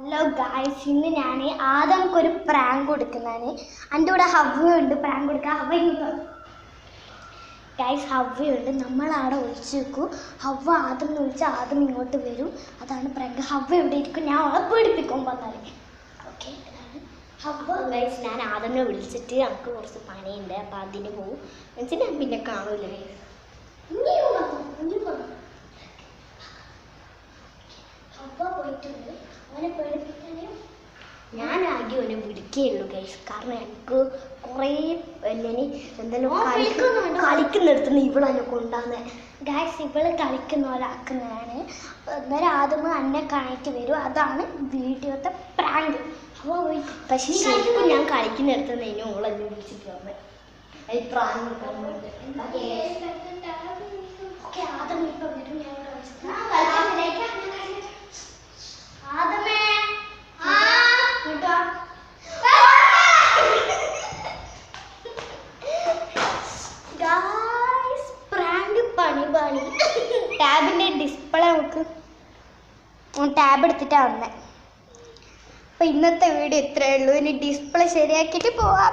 Hello guys, ഇന്ന് ഞാൻ ആദംക്കൊരു prank കൊടുക്കുന്നതാണ്. എൻ്റെ കൂടെ ഹവ്വയുണ്ട്. പ്രാങ്ക് കൊടുക്കുക. ഹവ്വ ഗായ്സ്, ഹവ്വയുണ്ട്. നമ്മളവിടെ ഒഴിച്ചു വെക്കും. ഹവ്വ ആദം എന്ന് വിളിച്ചാൽ ആദം ഇങ്ങോട്ട് വരും. അതാണ് പ്രാങ്ക്. ഹവ്വ എവിടെ ഇരിക്കും? ഞാൻ അവളെ പേടിപ്പിക്കും വന്നാൽ. ഓക്കെ, ഹവ്വ ഗായ്സ്, ഞാൻ ആദമിനെ വിളിച്ചിട്ട് നമുക്ക് കുറച്ച് പണിയുണ്ട്. അപ്പം അതിന് പോകും. എന്നുവെച്ചാൽ ഞാൻ പിന്നെ കാണൂല. ഹവ്വ പോയിട്ടുണ്ട്. അവനെ പേടിപ്പിക്കാനേ ഞാൻ ആകെ അവനെ വിളിക്കുകയുള്ളൂ ഗൈസ്. കാരണം എനിക്ക് കുറേ എന്തെങ്കിലും കളിക്കുന്നിടത്തുനിന്ന് ഇവളെന്നെ കൊണ്ടുവന്നേ ഗൈസ്. ഇവള് കളിക്കുന്ന ഒരാക്കുന്നതാണ്. അന്നേരം ആദ്യം എന്നെ കാണിക്ക് വരും. അതാണ് വീഡിയോത്തെ പ്രാങ്ക്. അപ്പോൾ പക്ഷെ ശരിക്കും ഞാൻ കളിക്കുന്നിടത്തുനിന്ന് ഇനി ഓളെന്നെ വിളിച്ചിട്ട് വന്നേ പ്രാങ്ക്. ഓക്കെ, ആദ്യം ഇപ്പം വരും. ഞാൻ ആദമേ പ്രാങ്ക് പണി ടാബിൻ്റെ ഡിസ്പ്ലേ നമുക്ക് ടാബ് എടുത്തിട്ടാണ് വന്നത്. അപ്പം ഇന്നത്തെ വീഡിയോ ഇത്രയേ ഉള്ളൂ. ഇനി ഡിസ്പ്ലേ ശരിയാക്കിയിട്ട് പോവാം.